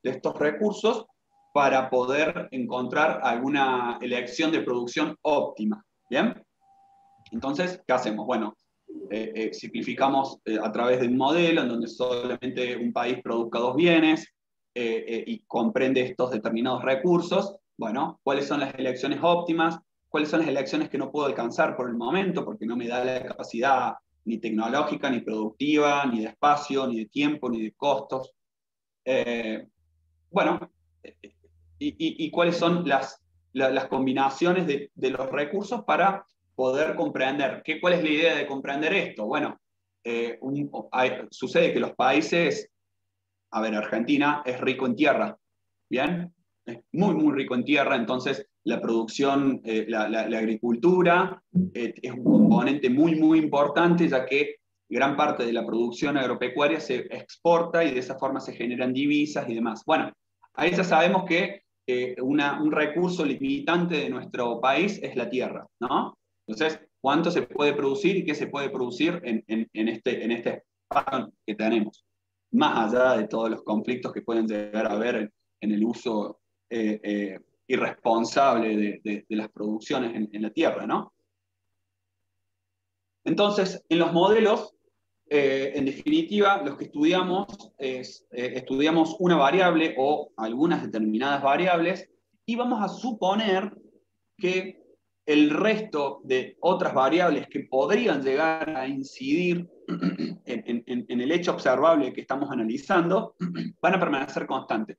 de estos recursos para poder encontrar alguna elección de producción óptima. ¿Bien? Entonces, ¿qué hacemos? Bueno, simplificamos a través de un modelo en donde solamente un país produzca dos bienes y comprende estos determinados recursos. Bueno, ¿cuáles son las elecciones óptimas? ¿Cuáles son las elecciones que no puedo alcanzar por el momento porque no me da la capacidad ni tecnológica, ni productiva, ni de espacio, ni de tiempo, ni de costos? Bueno, y cuáles son las combinaciones de los recursos para poder comprender. ¿Cuál es la idea de comprender esto? Bueno, sucede que los países, a ver, Argentina es rico en tierra, ¿bien? Es muy, muy rico en tierra, entonces la producción, la agricultura es un componente muy, muy importante, ya que gran parte de la producción agropecuaria se exporta y de esa forma se generan divisas y demás. Bueno, ahí ya sabemos que un recurso limitante de nuestro país es la tierra, ¿no? Entonces, ¿cuánto se puede producir y qué se puede producir en este espacio que tenemos? Más allá de todos los conflictos que pueden llegar a haber en el uso irresponsable de las producciones en la tierra, ¿no? Entonces, en los modelos, en definitiva, los que estudiamos estudiamos una variable o algunas determinadas variables y vamos a suponer que el resto de otras variables que podrían llegar a incidir en el hecho observable que estamos analizando van a permanecer constantes.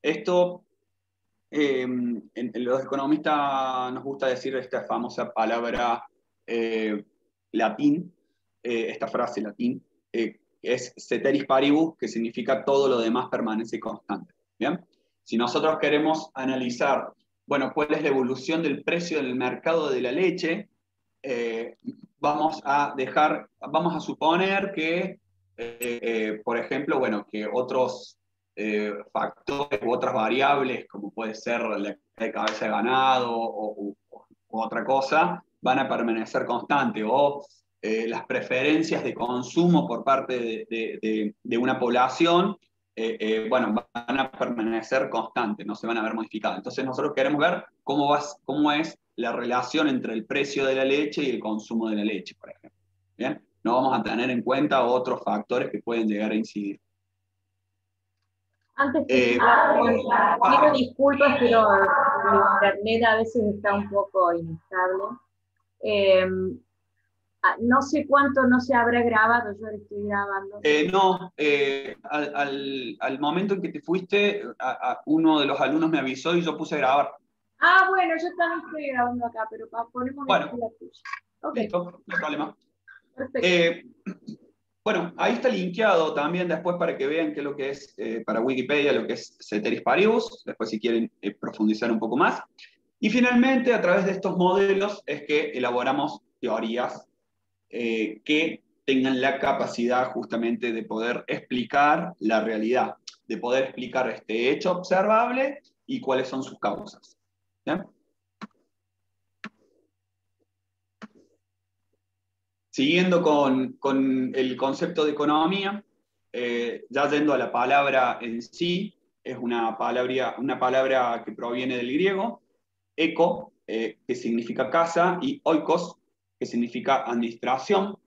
Esto, los economistas nos gusta decir esta famosa palabra latín, esta frase latín, es ceteris paribus, que significa todo lo demás permanece constante. ¿Bien? Si nosotros queremos analizar, bueno, cuál es la evolución del precio del mercado de la leche, vamos a suponer que, por ejemplo, bueno, que otros factores u otras variables, como puede ser la cabeza de ganado o otra cosa, van a permanecer constantes, o las preferencias de consumo por parte de una población, bueno, van a permanecer constantes, no se van a ver modificadas. Entonces nosotros queremos ver cómo es la relación entre el precio de la leche y el consumo de la leche, por ejemplo. ¿Bien? No vamos a tener en cuenta otros factores que pueden llegar a incidir. Antes que siga, Juan, pido disculpas, pero mi internet a veces está un poco inestable. Eh, no sé cuánto no se habrá grabado, yo ahora estoy grabando. No, al momento en que te fuiste, uno de los alumnos me avisó y yo puse a grabar. Ah, bueno, yo también estoy grabando acá, pero ponemos Bueno, la tuya. Okay. Listo, no hay problema. Perfecto. Bueno, ahí está linkeado también después para que vean qué es lo que es para Wikipedia, lo que es ceteris paribus, después si quieren profundizar un poco más. Y finalmente, a través de estos modelos es que elaboramos teorías que tengan la capacidad justamente de poder explicar la realidad, de poder explicar este hecho observable y cuáles son sus causas. ¿Bien? Siguiendo con el concepto de economía, ya yendo a la palabra en sí, es una palabra que proviene del griego, eco, que significa casa, y oikos, que significa administración,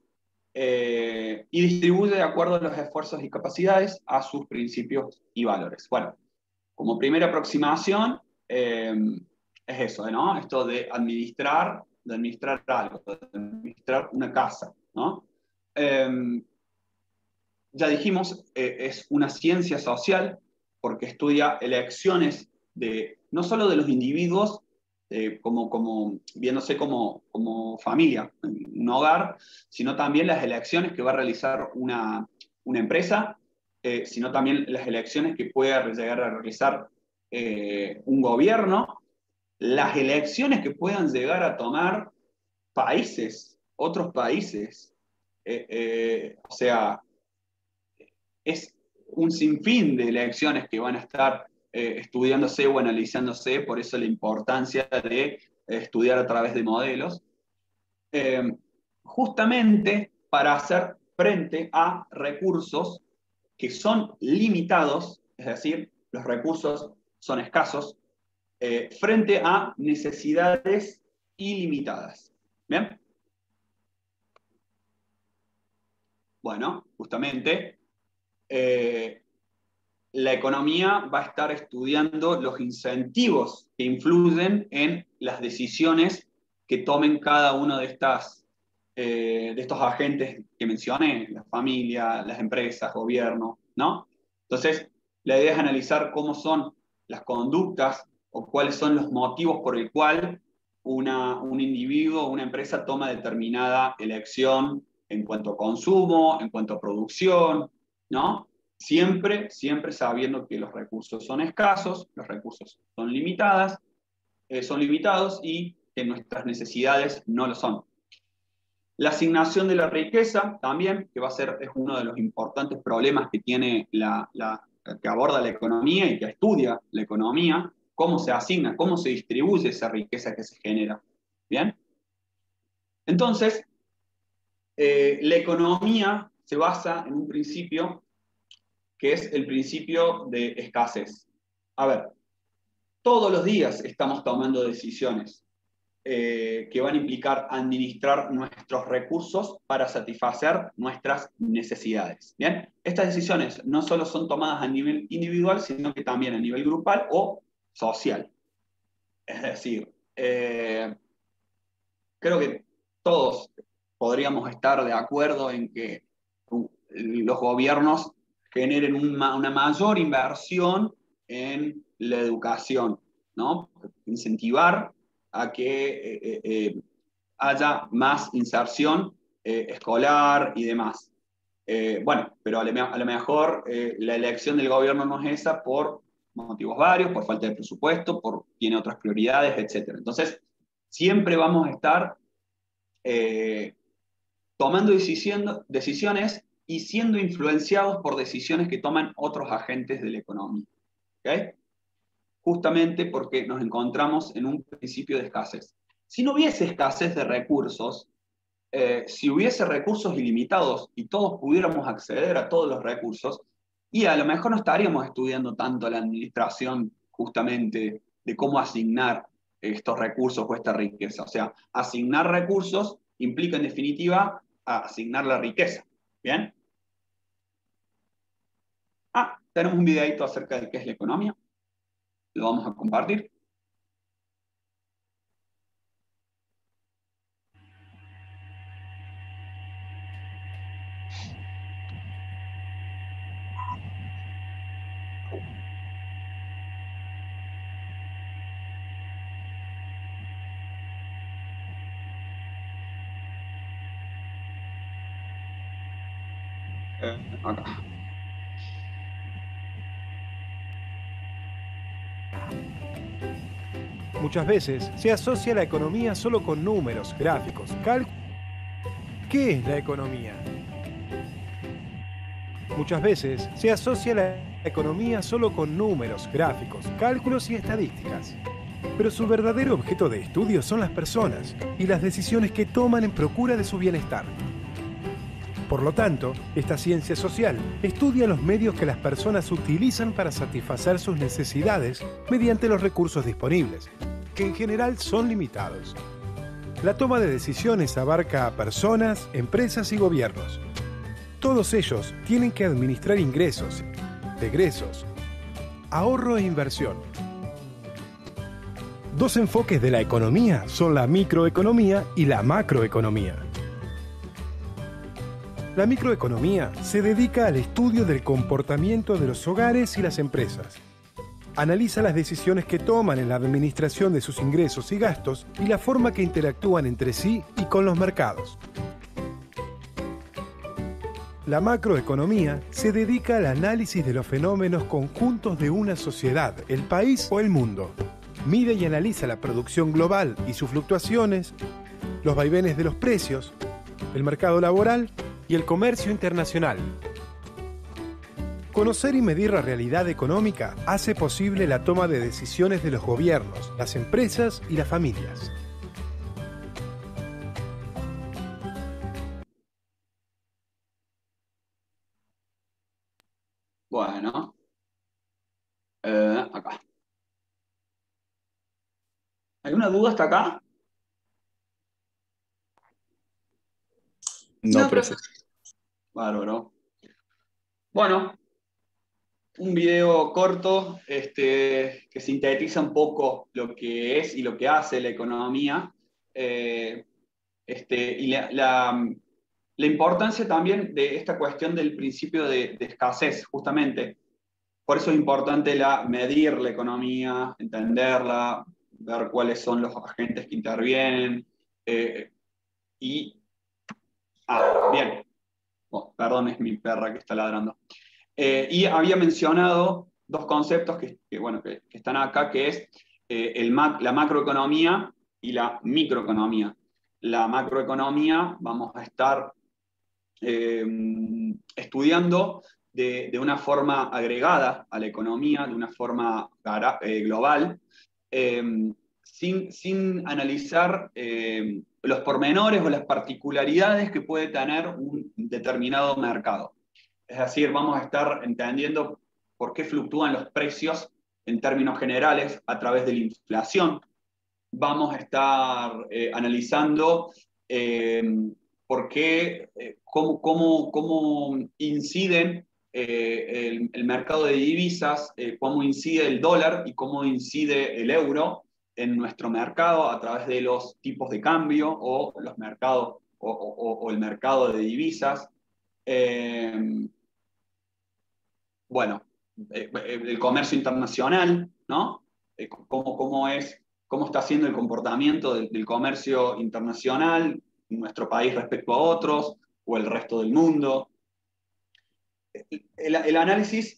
y distribuye de acuerdo a los esfuerzos y capacidades a sus principios y valores. Bueno, como primera aproximación, es eso, ¿no? Esto de administrar algo, de administrar una casa, ¿no? Ya dijimos, es una ciencia social porque estudia elecciones no solo de los individuos, viéndose como familia, un hogar, sino también las elecciones que va a realizar una empresa, sino también las elecciones que pueda llegar a realizar un gobierno, las elecciones que puedan llegar a tomar países, otros países. O sea, es un sinfín de elecciones que van a estar estudiándose o analizándose, por eso la importancia de estudiar a través de modelos, justamente para hacer frente a recursos que son limitados, es decir, los recursos son escasos, frente a necesidades ilimitadas. ¿Bien? Bueno, justamente, la economía va a estar estudiando los incentivos que influyen en las decisiones que tomen cada uno de estos agentes que mencioné, la familia, las empresas, gobierno, ¿no? Entonces, la idea es analizar cómo son las conductas o cuáles son los motivos por el cual un individuo o una empresa toma determinada elección en cuanto a consumo, en cuanto a producción, ¿no? Siempre, siempre sabiendo que los recursos son escasos, los recursos son son limitados y que nuestras necesidades no lo son. La asignación de la riqueza también, que es uno de los importantes problemas que tiene que aborda la economía y que estudia la economía, cómo se asigna, cómo se distribuye esa riqueza que se genera. ¿Bien? Entonces, la economía se basa en un principio que es el principio de escasez. A ver, todos los días estamos tomando decisiones que van a implicar administrar nuestros recursos para satisfacer nuestras necesidades. ¿Bien? Estas decisiones no solo son tomadas a nivel individual, sino que también a nivel grupal o social. Es decir, creo que todos podríamos estar de acuerdo en que los gobiernos generen una mayor inversión en la educación, ¿no? Incentivar a que haya más inserción escolar y demás. Bueno, pero a lo mejor la elección del gobierno no es esa por motivos varios, por falta de presupuesto, tiene otras prioridades, etc. Entonces, siempre vamos a estar eh, tomando decisiones y siendo influenciados por decisiones que toman otros agentes de la economía. ¿Okay? Justamente porque nos encontramos en un principio de escasez. Si no hubiese escasez de recursos, si hubiese recursos ilimitados y todos pudiéramos acceder a todos los recursos, y a lo mejor no estaríamos estudiando tanto la administración justamente de cómo asignar estos recursos o esta riqueza. O sea, asignar recursos implica en definitiva asignar la riqueza. ¿Bien? Tenemos un videito acerca de qué es la economía. Lo vamos a compartir. Acá. Muchas veces se asocia la economía solo con números, gráficos, cálculos. ¿Qué es la economía? Muchas veces se asocia la economía solo con números, gráficos, cálculos y estadísticas. Pero su verdadero objeto de estudio son las personas y las decisiones que toman en procura de su bienestar. Por lo tanto, esta ciencia social estudia los medios que las personas utilizan para satisfacer sus necesidades mediante los recursos disponibles, que en general son limitados. La toma de decisiones abarca a personas, empresas y gobiernos. Todos ellos tienen que administrar ingresos, egresos, ahorro e inversión. Dos enfoques de la economía son la microeconomía y la macroeconomía. La microeconomía se dedica al estudio del comportamiento de los hogares y las empresas. Analiza las decisiones que toman en la administración de sus ingresos y gastos y la forma que interactúan entre sí y con los mercados. La macroeconomía se dedica al análisis de los fenómenos conjuntos de una sociedad, el país o el mundo. Mide y analiza la producción global y sus fluctuaciones, los vaivenes de los precios, el mercado laboral y el comercio internacional. Conocer y medir la realidad económica hace posible la toma de decisiones de los gobiernos, las empresas y las familias. Bueno, ¿Alguna duda hasta acá? No, profe. Bárbaro. Bueno, un video corto que sintetiza un poco lo que es y lo que hace la economía. Y la importancia también de esta cuestión del principio de escasez, justamente. Por eso es importante medir la economía, entenderla, ver cuáles son los agentes que intervienen. Bien. Oh, perdón, es mi perra que está ladrando. Y había mencionado dos conceptos que están acá, que es la macroeconomía y la microeconomía. La macroeconomía vamos a estar estudiando de una forma agregada a la economía, de una forma global, sin analizar los pormenores o las particularidades que puede tener un determinado mercado. Es decir, vamos a estar entendiendo por qué fluctúan los precios en términos generales a través de la inflación. Vamos a estar analizando por qué, cómo inciden el mercado de divisas, cómo incide el dólar y cómo incide el euro en nuestro mercado a través de los tipos de cambio o los mercados o el mercado de divisas. Bueno, el comercio internacional, ¿no? Cómo está siendo el comportamiento del comercio internacional en nuestro país respecto a otros o el resto del mundo. El análisis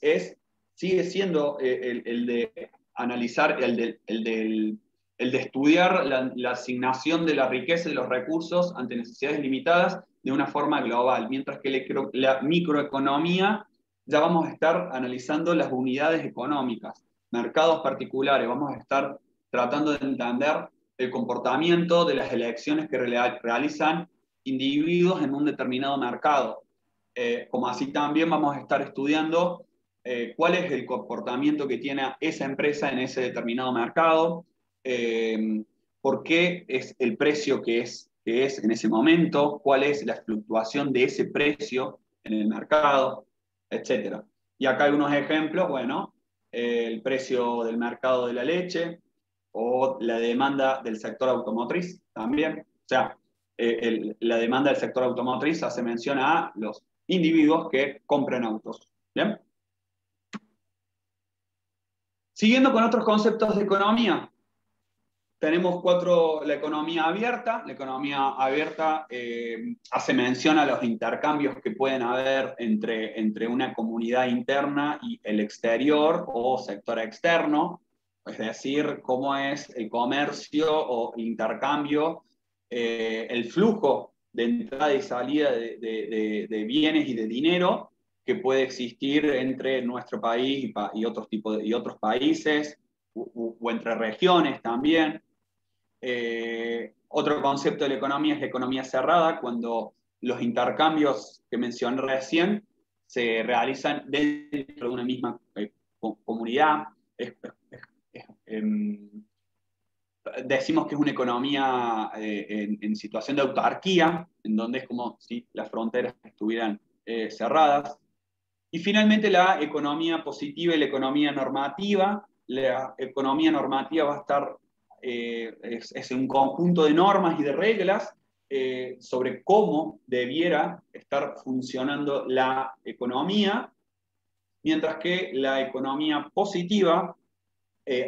sigue siendo el de analizar, el de estudiar la asignación de la riqueza y los recursos ante necesidades limitadas de una forma global, mientras que la microeconomía ya vamos a estar analizando las unidades económicas, mercados particulares, vamos a estar tratando de entender el comportamiento de las elecciones que realizan individuos en un determinado mercado. Como así también vamos a estar estudiando cuál es el comportamiento que tiene esa empresa en ese determinado mercado, por qué es el precio que es en ese momento, cuál es la fluctuación de ese precio en el mercado, etc. Y acá hay unos ejemplos, bueno, el precio del mercado de la leche o la demanda del sector automotriz también. O sea, la demanda del sector automotriz hace mención a los individuos que compran autos. ¿Bien? Siguiendo con otros conceptos de economía, tenemos la economía abierta. La economía abierta hace mención a los intercambios que pueden haber entre una comunidad interna y el exterior o sector externo, es decir, cómo es el comercio o intercambio, el flujo de entrada y salida de bienes y de dinero que puede existir entre nuestro país y otros países o entre regiones también. Otro concepto de la economía es la economía cerrada, cuando los intercambios que mencioné recién se realizan dentro de una misma comunidad. Decimos que es una economía en situación de autarquía, en donde es como si las fronteras estuvieran cerradas. Y finalmente la economía positiva y la economía normativa. La economía normativa va a estar, es un conjunto de normas y de reglas sobre cómo debiera estar funcionando la economía, mientras que la economía positiva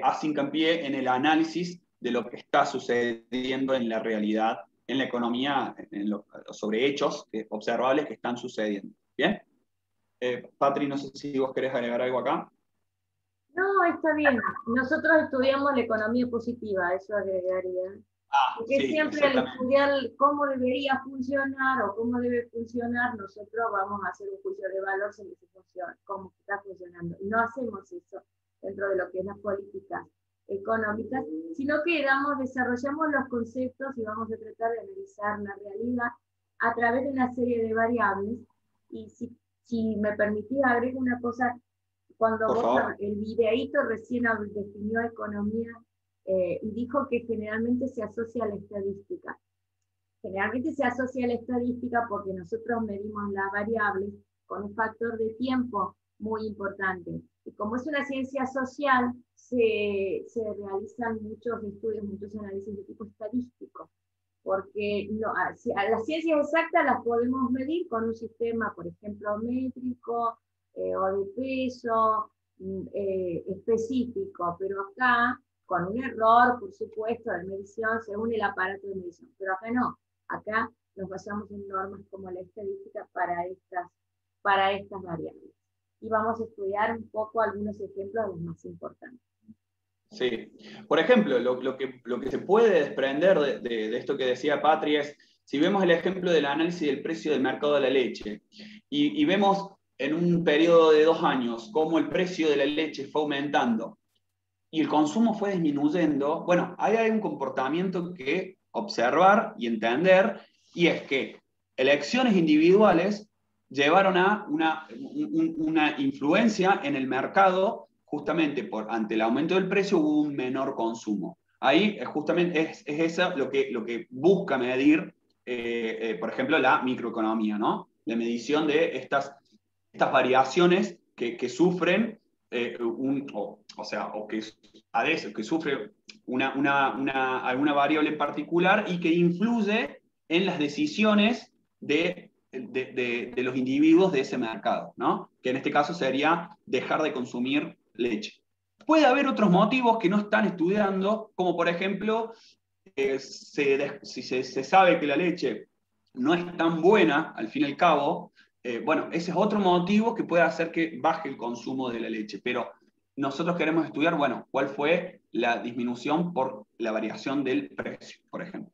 hace hincapié en el análisis de lo que está sucediendo en la realidad, en la economía, sobre hechos observables que están sucediendo. ¿Bien? Patri, no sé si vos querés agregar algo acá. No, está bien. Nosotros estudiamos la economía positiva, eso agregaría. Porque Sí, siempre al estudiar cómo debería funcionar o cómo debe funcionar, nosotros vamos a hacer un juicio de valor sobre si funciona, cómo está funcionando. Y no hacemos eso dentro de lo que es las políticas económicas, sino que desarrollamos los conceptos y vamos a tratar de analizar la realidad a través de una serie de variables. Y si me permitís, agrego una cosa. Cuando por vos, favor, el videíto recién definió economía y dijo que generalmente se asocia a la estadística. Generalmente se asocia a la estadística porque nosotros medimos las variables con un factor de tiempo muy importante. Y como es una ciencia social, se realizan muchos estudios, muchos análisis de tipo estadístico, porque a las ciencias exactas las podemos medir con un sistema, por ejemplo, métrico o de peso específico, pero acá, con un error, por supuesto, de medición según el aparato de medición, pero acá no. Acá nos basamos en normas como la estadística para estas variables. Y vamos a estudiar un poco algunos ejemplos de los más importantes. Sí. Por ejemplo, lo que se puede desprender de esto que decía Patri es, si vemos el ejemplo del análisis del precio del mercado de la leche, y vemos en un periodo de 2 años cómo el precio de la leche fue aumentando y el consumo fue disminuyendo, bueno, ahí hay un comportamiento que observar y entender, y es que elecciones individuales llevaron a una influencia en el mercado, justamente ante el aumento del precio hubo un menor consumo. Ahí justamente es eso lo que busca medir, por ejemplo, la microeconomía, ¿no? La medición de estas variaciones que sufren que sufre alguna variable en particular y que influye en las decisiones de los individuos de ese mercado, ¿no? Que en este caso sería dejar de consumir leche. Puede haber otros motivos que no están estudiando, como por ejemplo, si se sabe que la leche no es tan buena, al fin y al cabo, bueno, ese es otro motivo que puede hacer que baje el consumo de la leche, pero nosotros queremos estudiar, bueno, cuál fue la disminución por la variación del precio, por ejemplo.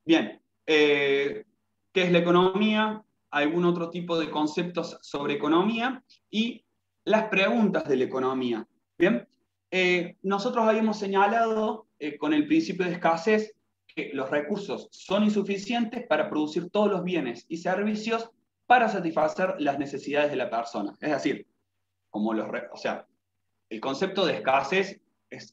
Bien, ¿qué es la economía? ¿Algún otro tipo de conceptos sobre economía? Y las preguntas de la economía. Bien, nosotros habíamos señalado con el principio de escasez que los recursos son insuficientes para producir todos los bienes y servicios para satisfacer las necesidades de la persona. Es decir, el concepto de escasez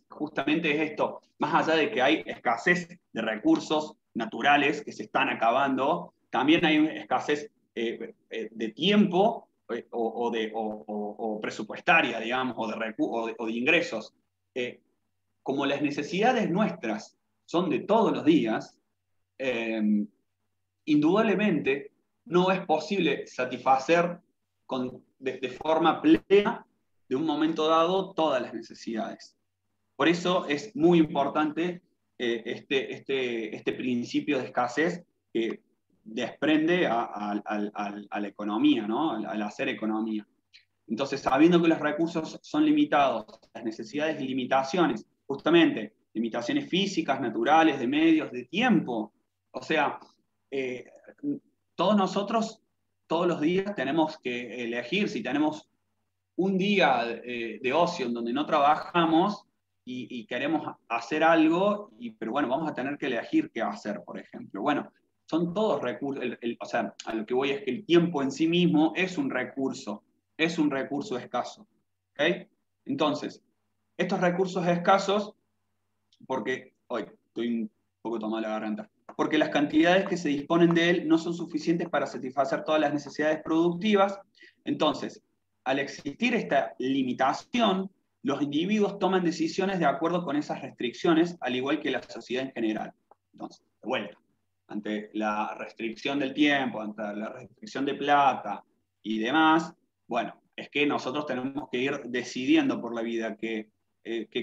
justamente esto, más allá de que hay escasez de recursos naturales que se están acabando, también hay una escasez de tiempo o presupuestaria, digamos, o de ingresos. Como las necesidades nuestras son de todos los días, indudablemente no es posible satisfacer de forma plena, de un momento dado, todas las necesidades. Por eso es muy importante este principio de escasez que desprende a la economía, ¿no? Al hacer economía. Entonces, sabiendo que los recursos son limitados, las necesidades y limitaciones, justamente, limitaciones físicas, naturales, de medios, de tiempo, o sea, todos nosotros, todos los días tenemos que elegir si tenemos un día de ocio en donde no trabajamos y queremos hacer algo, pero bueno, vamos a tener que elegir qué hacer, por ejemplo. Bueno, son todos recursos, o sea, a lo que voy es que el tiempo en sí mismo es un recurso escaso. ¿Okay? Entonces, estos recursos escasos, porque hoy estoy un poco tomado la garganta, porque las cantidades que se disponen de él no son suficientes para satisfacer todas las necesidades productivas. Entonces, al existir esta limitación, los individuos toman decisiones de acuerdo con esas restricciones, al igual que la sociedad en general. Entonces, de vuelta, ante la restricción del tiempo, ante la restricción de plata y demás, bueno, es que nosotros tenemos que ir decidiendo por la vida qué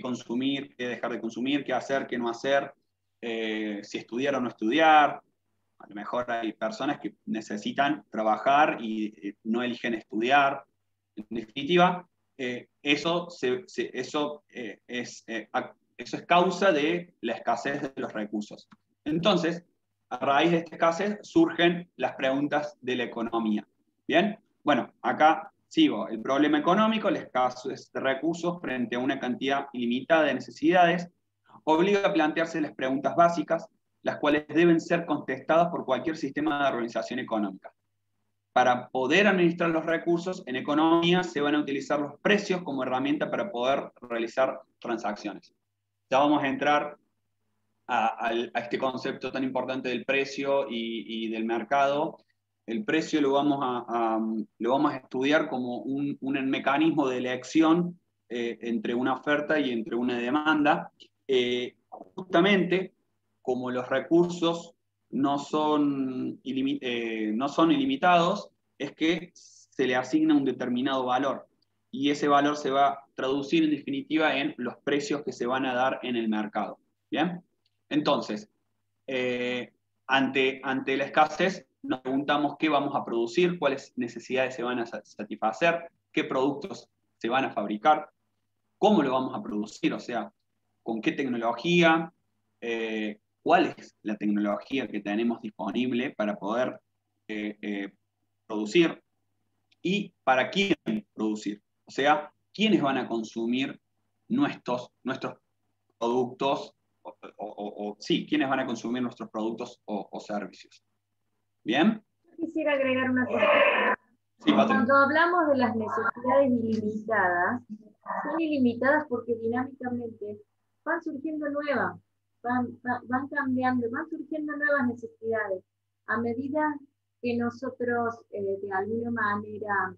consumir, qué dejar de consumir, qué hacer, qué no hacer, si estudiar o no estudiar. A lo mejor hay personas que necesitan trabajar y no eligen estudiar. En definitiva, eso es causa de la escasez de los recursos. Entonces, a raíz de esta escasez surgen las preguntas de la economía. ¿Bien? Bueno, acá sigo. El problema económico, la escasez de recursos frente a una cantidad ilimitada de necesidades, obliga a plantearse las preguntas básicas, las cuales deben ser contestadas por cualquier sistema de organización económica. para poder administrar los recursos, en economía se van a utilizar los precios como herramienta para poder realizar transacciones. Ya vamos a entrar a este concepto tan importante del precio y del mercado. El precio lo vamos a estudiar como un mecanismo de elección entre una oferta y entre una demanda. Justamente como los recursos no son ilimitados, es que se le asigna un determinado valor. Y ese valor se va a traducir en definitiva en los precios que se van a dar en el mercado. ¿Bien? Entonces, ante la escasez, nos preguntamos qué vamos a producir, cuáles necesidades se van a satisfacer, qué productos se van a fabricar, cómo lo vamos a producir, o sea, con qué tecnología, cuál es la tecnología que tenemos disponible para poder producir y para quién producir. O sea, quiénes van a consumir nuestros productos, sí, quiénes van a consumir nuestros productos o servicios. ¿Bien? Quisiera agregar una cosa. Sí, cuando hablamos de las necesidades ilimitadas, son ilimitadas porque dinámicamente van surgiendo nuevas, van cambiando, van surgiendo nuevas necesidades. A medida que nosotros de alguna manera,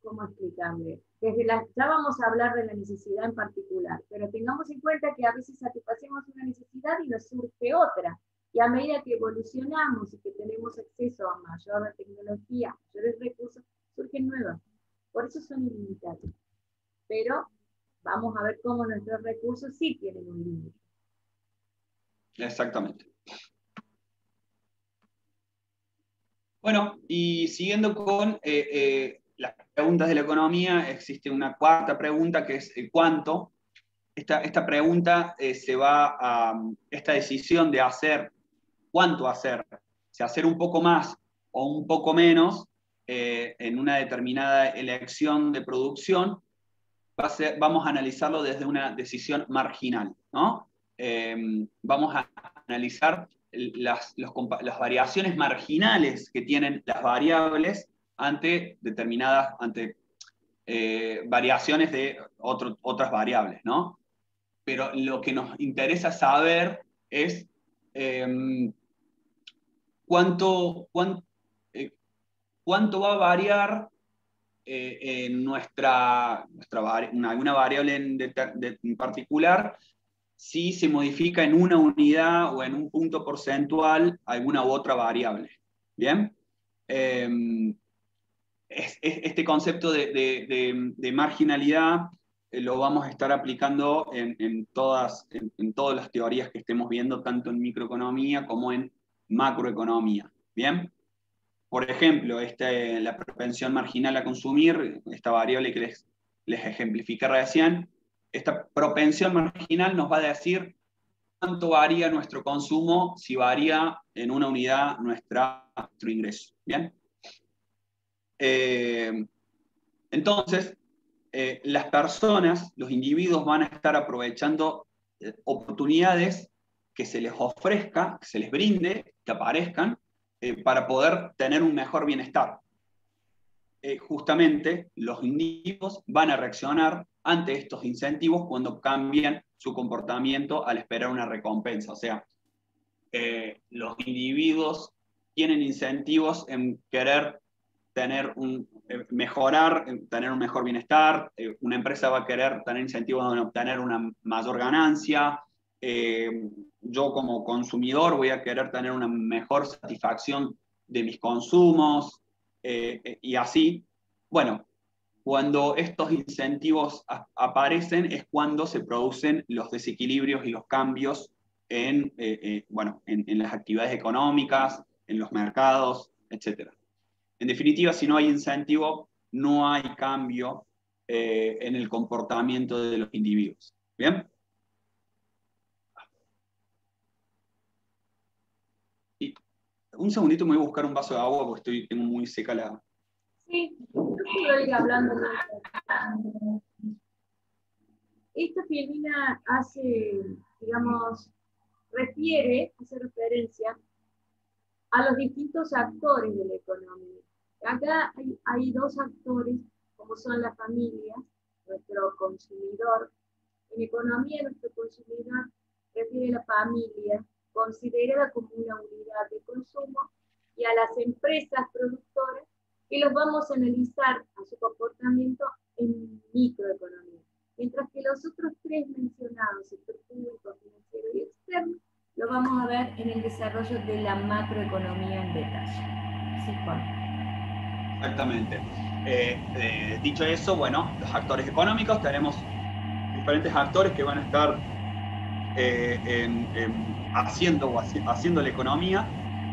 ¿cómo explicarle? Ya vamos a hablar de la necesidad en particular, pero tengamos en cuenta que a veces satisfacemos una necesidad y nos surge otra. Y a medida que evolucionamos y que tenemos acceso a mayor tecnología, mayores recursos, surgen nuevas. Por eso son ilimitados. Pero vamos a ver cómo nuestros recursos sí tienen un límite. Exactamente. Bueno, y siguiendo con las preguntas de la economía, existe una cuarta pregunta que es el cuánto. Esta pregunta se va a esta decisión de hacer, cuánto hacer, si hacer un poco más o un poco menos en una determinada elección de producción, vamos a analizarlo desde una decisión marginal, ¿no? Vamos a analizar las variaciones marginales que tienen las variables ante determinadas, variaciones de otras variables, ¿no? Pero lo que nos interesa saber es cuánto va a variar en alguna variable en particular si se modifica en una unidad o en un punto porcentual alguna u otra variable. ¿Bien? Este concepto de marginalidad lo vamos a estar aplicando en todas las teorías que estemos viendo, tanto en microeconomía como en macroeconomía. ¿Bien? Por ejemplo, la propensión marginal a consumir, esta variable que les ejemplifiqué recién, esta propensión marginal nos va a decir cuánto varía nuestro consumo si varía en una unidad nuestro ingreso. ¿Bien? Entonces, las personas, los individuos van a estar aprovechando oportunidades que se les ofrezca, que se les brinde, que aparezcan, para poder tener un mejor bienestar. Justamente los individuos van a reaccionar ante estos incentivos cuando cambian su comportamiento al esperar una recompensa. O sea, los individuos tienen incentivos en querer mejorar, tener un mejor bienestar, una empresa va a querer tener incentivos en obtener una mayor ganancia, yo como consumidor voy a querer tener una mejor satisfacción de mis consumos, y así. Bueno, cuando estos incentivos aparecen es cuando se producen los desequilibrios y los cambios en las actividades económicas, en los mercados, etc. En definitiva, si no hay incentivo, no hay cambio en el comportamiento de los individuos. ¿Bien? Y un segundito me voy a buscar un vaso de agua porque tengo muy seca la... Sí, yo puedo ir hablando. Esta filmina hace referencia a los distintos actores de la economía. Acá hay dos actores, como son las familias, nuestro consumidor. En economía, nuestro consumidor refiere a la familia, considerada como una unidad de consumo, y a las empresas productoras, que los vamos a analizar a su comportamiento en microeconomía. Mientras que los otros tres mencionados, sector público, financiero y externo, lo vamos a ver en el desarrollo de la macroeconomía en detalle. Sí, Juan. Exactamente. Dicho eso, bueno, los actores económicos, tenemos diferentes actores que van a estar haciendo la economía.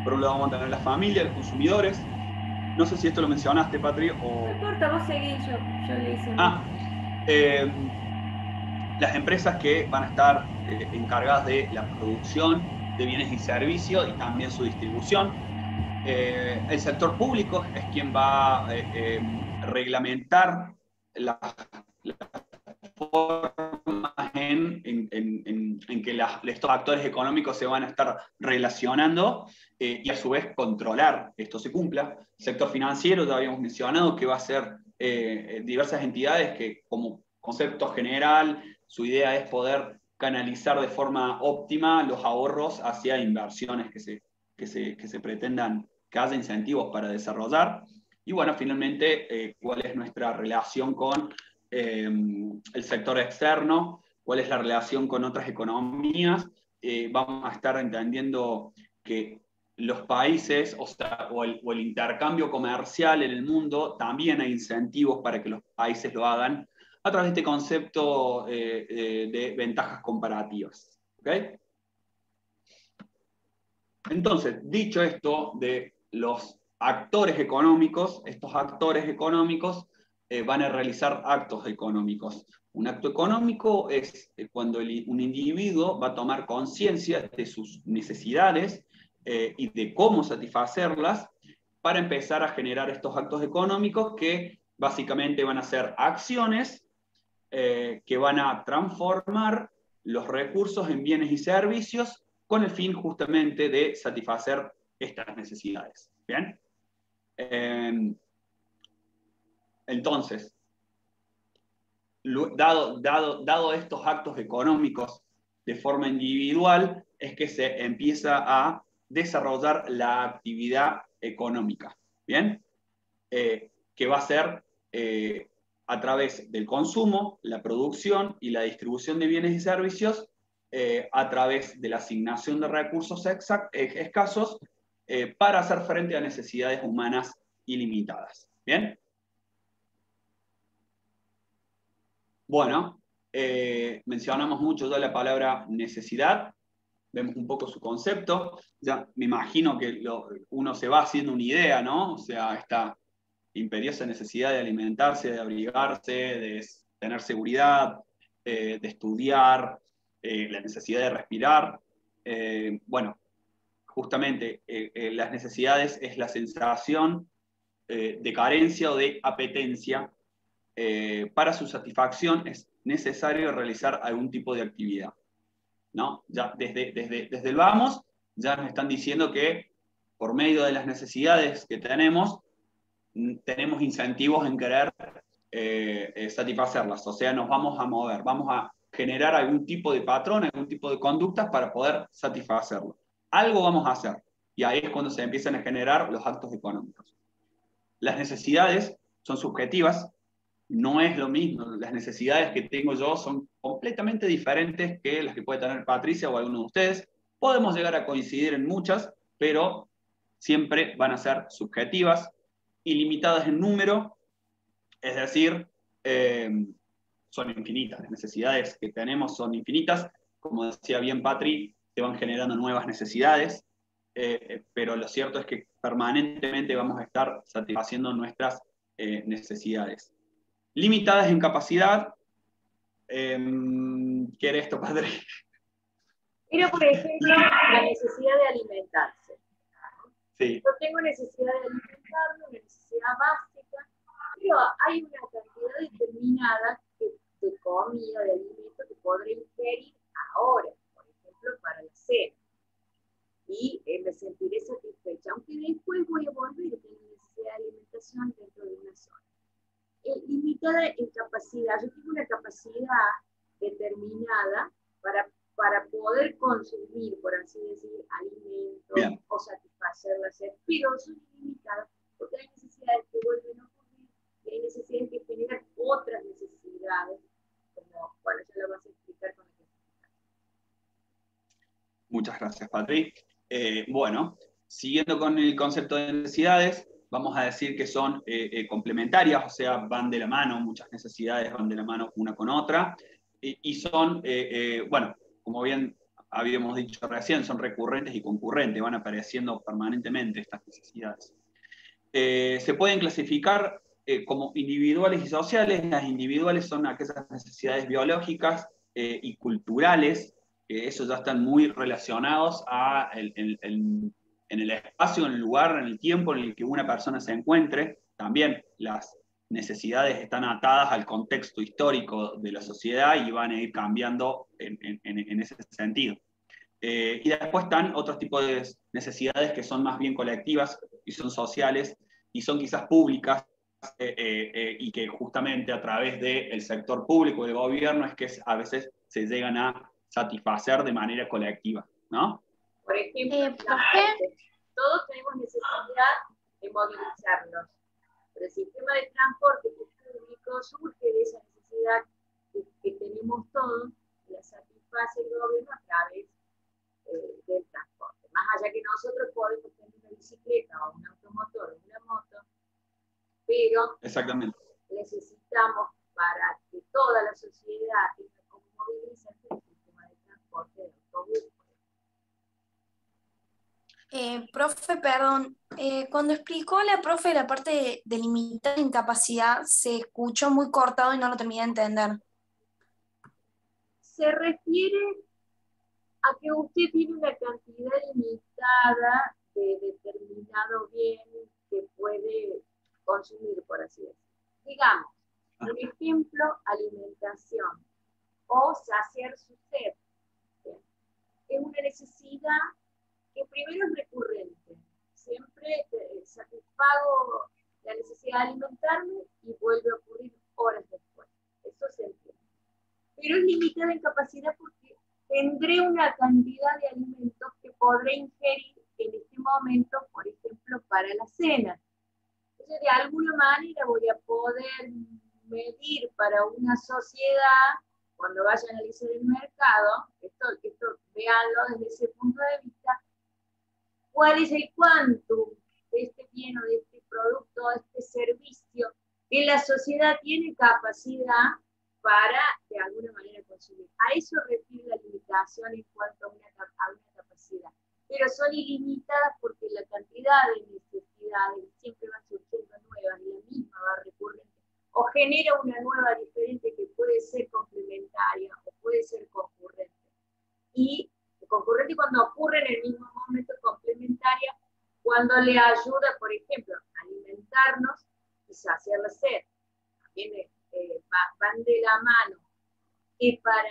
Por un lado vamos a tener la familia, los consumidores. No sé si esto lo mencionaste, Patri, No o... importa, vos seguís, yo le hice Ah, eh, las empresas que van a estar encargadas de la producción de bienes y servicios y también su distribución. El sector público es quien va a reglamentar las formas en que estos actores económicos se van a estar relacionando y a su vez controlar que esto se cumpla. El sector financiero, ya habíamos mencionado, que va a ser diversas entidades que como concepto general, su idea es poder canalizar de forma óptima los ahorros hacia inversiones que se pretendan, que haya incentivos para desarrollar. Y bueno, finalmente, cuál es nuestra relación con el sector externo, cuál es la relación con otras economías. Vamos a estar entendiendo que los países, o el intercambio comercial en el mundo, también hay incentivos para que los países lo hagan a través de este concepto de ventajas comparativas. ¿Okay? Entonces, dicho esto de los actores económicos, estos actores económicos van a realizar actos económicos. Un acto económico es cuando un individuo va a tomar conciencia de sus necesidades y de cómo satisfacerlas para empezar a generar estos actos económicos que básicamente van a ser acciones que van a transformar los recursos en bienes y servicios con el fin justamente de satisfacer estas necesidades. ¿Bien? Entonces, dado estos actos económicos de forma individual, es que se empieza a desarrollar la actividad económica. ¿Bien? Que va a ser a través del consumo, la producción y la distribución de bienes y servicios, a través de la asignación de recursos escasos para hacer frente a necesidades humanas ilimitadas. ¿Bien? Bueno, mencionamos mucho ya la palabra necesidad, vemos un poco su concepto, ya me imagino que uno se va haciendo una idea, ¿no? O sea, esta imperiosa necesidad de alimentarse, de abrigarse, de tener seguridad, de estudiar, la necesidad de respirar. Bueno, justamente las necesidades es la sensación de carencia o de apetencia. Para su satisfacción es necesario realizar algún tipo de actividad. ¿No? Ya desde el vamos, ya nos están diciendo que por medio de las necesidades que tenemos incentivos en querer satisfacerlas. O sea, nos vamos a mover, vamos a generar algún tipo de patrón, algún tipo de conductas para poder satisfacerlo. Algo vamos a hacer. Y ahí es cuando se empiezan a generar los actos económicos. Las necesidades son subjetivas, no es lo mismo. Las necesidades que tengo yo son completamente diferentes que las que puede tener Patricia o alguno de ustedes. Podemos llegar a coincidir en muchas, pero siempre van a ser subjetivas, ilimitadas en número, es decir, son infinitas. Las necesidades que tenemos son infinitas. Como decía bien Patri, se van generando nuevas necesidades, pero lo cierto es que permanentemente vamos a estar satisfaciendo nuestras necesidades. Limitadas en capacidad. ¿Qué era esto, Patri? Pero, por ejemplo, la necesidad de alimentarse. Sí. Yo tengo necesidad de alimentarme, una necesidad básica, pero hay una cantidad determinada de comida, de alimento que podré ingerir ahora, por ejemplo, para la cena. y me sentiré satisfecha, aunque después voy a volver a tener necesidad de alimentación dentro de una zona. Limitada en capacidad, yo tengo una capacidad determinada para poder consumir, por así decir, alimentos Bien. o satisfacer la sed, pero son ilimitadas porque hay necesidades que vuelven a ocurrir y hay necesidades que generan otras necesidades, como, bueno, ya lo vas a explicar con la clasificación. Muchas gracias, Patrick. Bueno, siguiendo con el concepto de necesidades, vamos a decir que son complementarias, o sea, van de la mano, muchas necesidades van de la mano una con otra, y son, bueno, como bien habíamos dicho recién, son recurrentes y concurrentes, van apareciendo permanentemente estas necesidades. Se pueden clasificar como individuales y sociales. Las individuales son aquellas necesidades biológicas y culturales, que eso ya están muy relacionados en el espacio, en el lugar, en el tiempo en el que una persona se encuentre. También las necesidades están atadas al contexto histórico de la sociedad y van a ir cambiando en ese sentido. Y después están otros tipos de necesidades que son más bien colectivas y son sociales y son quizás públicas y que justamente a través del sector público y del gobierno es que a veces se llegan a satisfacer de manera colectiva, ¿no? Por ejemplo, todos tenemos necesidad de movilizarnos, pero el sistema de transporte público surge de esa necesidad que tenemos todos, la satisface el gobierno a través del transporte. Más allá que nosotros podemos tener una bicicleta o un automotor o una moto, pero exactamente, necesitamos para que toda la sociedad tenga como movilizarse el sistema de transporte de autobús. Profe, perdón, cuando explicó la profe la parte de limitada incapacidad, se escuchó muy cortado y no lo terminé de entender. Se refiere a que usted tiene una cantidad limitada de determinado bien que puede consumir, por así decirlo. Digamos, por ejemplo, alimentación o saciar su sed. ¿Sí? Es una necesidad que primero es recurrente. Siempre satisfago la necesidad de alimentarme y vuelve a ocurrir horas después. Eso se entiende. Pero es limitada en capacidad porque tendré una cantidad de alimentos que podré ingerir en este momento, por ejemplo, para la cena. Entonces, de alguna manera voy a poder medir para una sociedad, cuando vaya a analizar el mercado, esto véanlo desde ese punto de vista, cuál es el quantum de este bien o de este producto, de este servicio, que la sociedad tiene capacidad para, de alguna manera, consumir. A eso refiere la limitación en cuanto a una capacidad. Pero son ilimitadas porque la cantidad de necesidades siempre van surgiendo nuevas y la misma va recurrente. O genera una nueva diferente que puede ser complementaria o puede ser concurrente. Y concurrente cuando ocurre en el mismo momento, complementaria cuando le ayuda, por ejemplo, a alimentarnos y saciar la sed. También van de la mano. Y para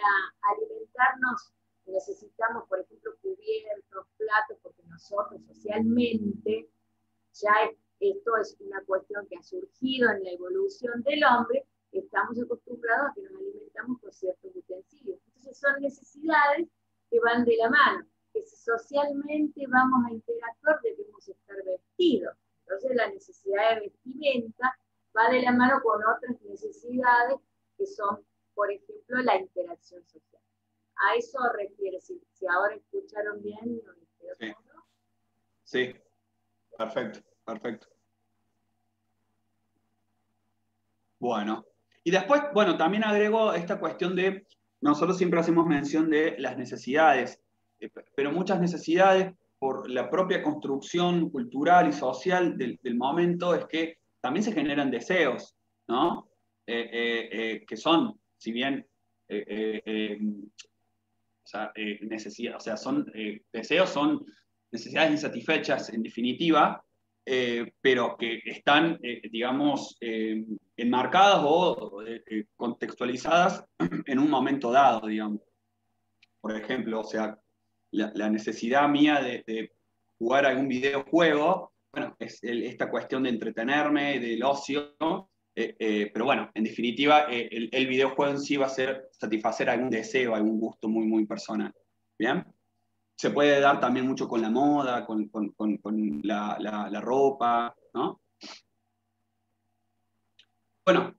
alimentarnos necesitamos, por ejemplo, cubiertos, platos, porque nosotros socialmente, ya esto es una cuestión que ha surgido en la evolución del hombre, estamos acostumbrados a que nos alimentamos con ciertos utensilios. Entonces son necesidades que van de la mano, que si socialmente vamos a interactuar debemos estar vestidos. Entonces la necesidad de vestimenta va de la mano con otras necesidades que son, por ejemplo, la interacción social. A eso refiere, si ahora escucharon bien, ¿no? Sí. Sí, perfecto, perfecto. Bueno, y después, bueno, también agrego esta cuestión de, nosotros siempre hacemos mención de las necesidades, pero muchas necesidades por la propia construcción cultural y social del momento es que también se generan deseos, ¿no? Que son, si bien deseos son necesidades insatisfechas en definitiva, pero que están, digamos, enmarcadas o contextualizadas en un momento dado, digamos. Por ejemplo, o sea, la necesidad mía de jugar algún videojuego, bueno, es esta cuestión de entretenerme, del ocio, pero bueno, en definitiva, el videojuego en sí va a ser satisfacer algún deseo, algún gusto muy, muy personal. ¿Bien? Se puede dar también mucho con la moda, con la ropa, ¿no? Bueno,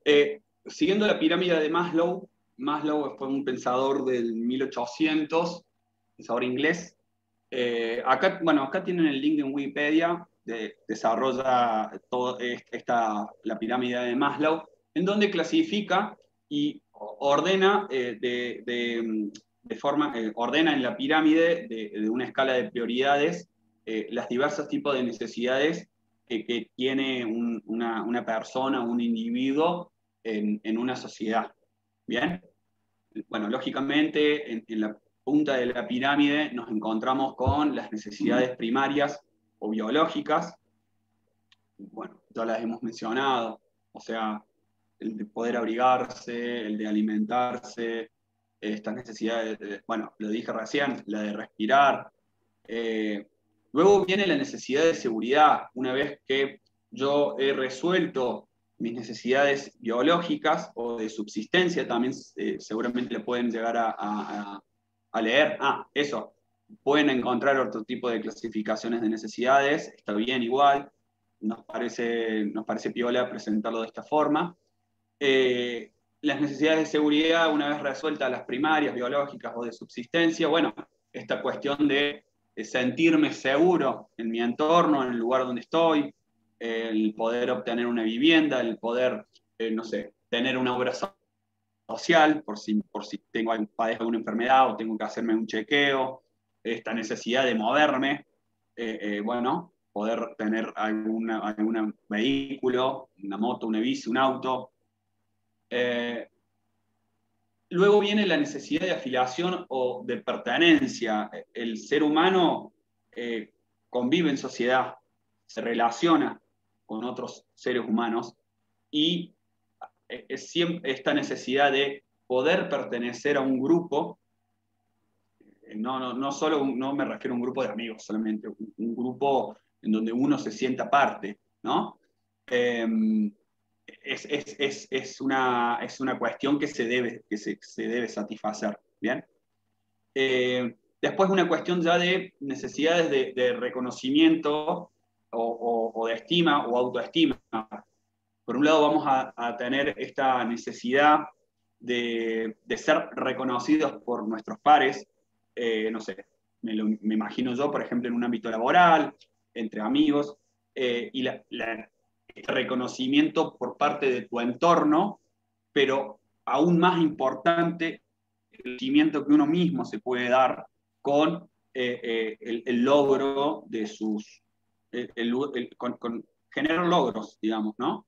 siguiendo la pirámide de Maslow, Maslow fue un pensador del 1800, pensador inglés. Acá tienen el link en Wikipedia, desarrolla toda la pirámide de Maslow, en donde clasifica y ordena ordena en la pirámide de una escala de prioridades los diversos tipos de necesidades que tiene una persona, un individuo en una sociedad. ¿Bien? Bueno, lógicamente en la punta de la pirámide nos encontramos con las necesidades primarias o biológicas. Bueno, ya las hemos mencionado, o sea, el de poder abrigarse, el de alimentarse, estas necesidades, bueno, lo dije recién, la de respirar. Luego viene la necesidad de seguridad. Una vez que yo he resuelto mis necesidades biológicas o de subsistencia, también seguramente le pueden llegar a leer. Eso, pueden encontrar otro tipo de clasificaciones de necesidades, está bien igual, nos parece piola presentarlo de esta forma. Las necesidades de seguridad, una vez resueltas las primarias, biológicas o de subsistencia, bueno, esta cuestión de sentirme seguro en mi entorno, en el lugar donde estoy, el poder obtener una vivienda, el poder, no sé, tener una obra social, por si padezco alguna enfermedad o tengo que hacerme un chequeo, esta necesidad de moverme, bueno, poder tener algún vehículo, una moto, una bici, un auto. Luego viene la necesidad de afiliación o de pertenencia. El ser humano convive en sociedad, se relaciona con otros seres humanos y es siempre esta necesidad de poder pertenecer a un grupo, no solo, no me refiero a un grupo de amigos solamente, un grupo en donde uno se sienta parte, ¿no? Es una cuestión que se debe satisfacer, ¿bien? Después una cuestión ya de necesidades de reconocimiento o de estima o autoestima. Por un lado vamos a tener esta necesidad de ser reconocidos por nuestros pares, no sé, me imagino yo, por ejemplo, en un ámbito laboral, entre amigos, y este reconocimiento por parte de tu entorno, pero aún más importante, el reconocimiento que uno mismo se puede dar con el logro de con generar logros, digamos, ¿no?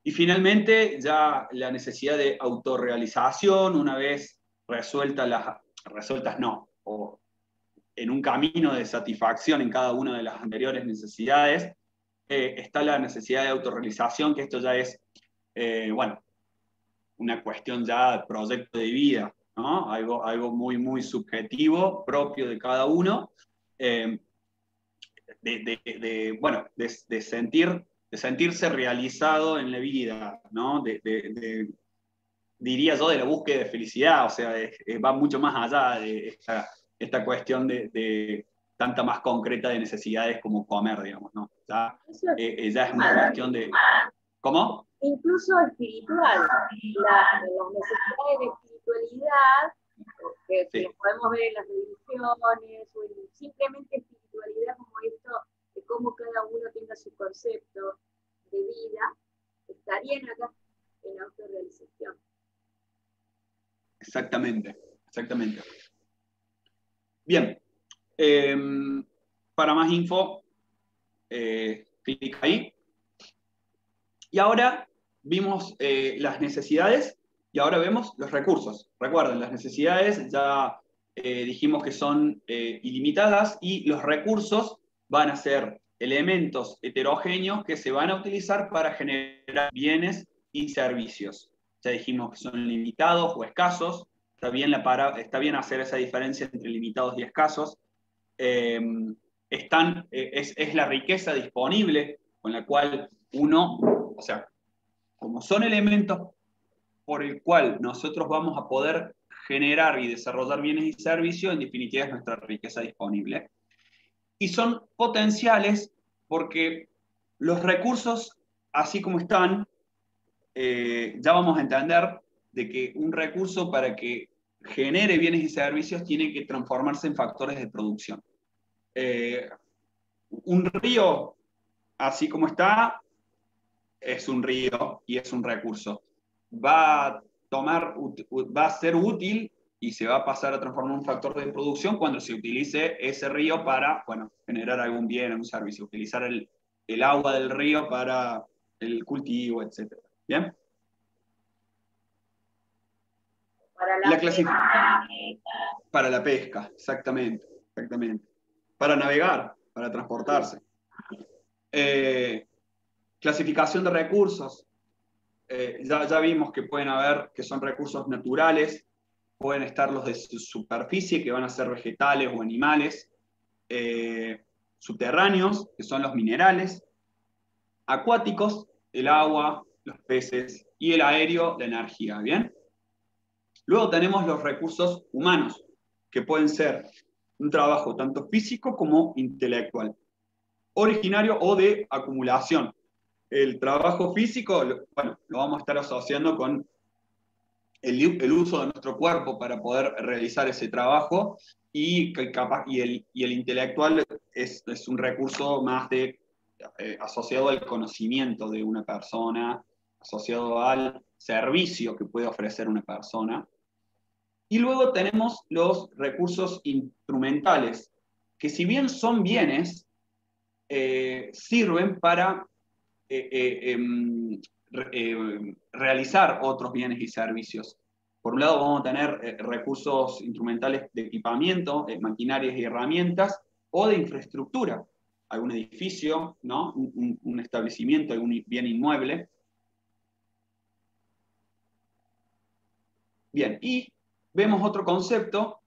Y finalmente, ya la necesidad de autorrealización, una vez resueltas no, o en un camino de satisfacción en cada una de las anteriores necesidades, está la necesidad de autorrealización, que esto ya es, bueno, una cuestión ya de proyecto de vida, ¿no? Algo muy, muy subjetivo, propio de cada uno, bueno, de sentirse realizado en la vida, ¿no? Diría yo, de la búsqueda de felicidad, o sea, va mucho más allá de esta cuestión de tanta más concreta de necesidades como comer, digamos, ¿no? Ya es una cuestión de... ¿Cómo? Incluso espiritual, las necesidades de espiritualidad, que Sí. podemos ver en las religiones, o simplemente espiritualidad como esto, de cómo cada uno tenga su concepto de vida, estarían acá en autorrealización. Exactamente. Bien. Para más info, clic ahí. Y ahora vimos las necesidades y ahora vemos los recursos. Recuerden, las necesidades ya dijimos que son ilimitadas y los recursos van a ser elementos heterogéneos que se van a utilizar para generar bienes y servicios. Ya dijimos que son limitados o escasos, está bien hacer esa diferencia entre limitados y escasos. Es la riqueza disponible con la cual uno, o sea, como son elementos por el cual nosotros vamos a poder generar y desarrollar bienes y servicios, en definitiva es nuestra riqueza disponible. Y son potenciales porque los recursos, así como están, ya vamos a entender de que un recurso para que genere bienes y servicios tiene que transformarse en factores de producción. Un río, así como está, es un río y es un recurso. Va a ser útil y se va a pasar a transformar en un factor de producción cuando se utilice ese río para, bueno, generar algún bien, algún servicio, utilizar el agua del río para el cultivo, etc. ¿Bien? Para la pesca. Para la pesca, exactamente. Para navegar, para transportarse. Clasificación de recursos. Ya vimos que pueden haber, que son recursos naturales, pueden estar los de superficie, que van a ser vegetales o animales, subterráneos, que son los minerales, acuáticos, el agua, los peces, y el aéreo, la energía, ¿bien? Luego tenemos los recursos humanos, que pueden ser un trabajo tanto físico como intelectual, originario o de acumulación. El trabajo físico, bueno, lo vamos a estar asociando con el uso de nuestro cuerpo para poder realizar ese trabajo, y el intelectual es un recurso más asociado al conocimiento de una persona, asociado al servicio que puede ofrecer una persona. Y luego tenemos los recursos instrumentales, que si bien son bienes, sirven para realizar otros bienes y servicios. Por un lado vamos a tener recursos instrumentales de equipamiento, maquinarias y herramientas, o de infraestructura, algún edificio, ¿no? un establecimiento, algún bien inmueble. Bien, y vemos otro concepto,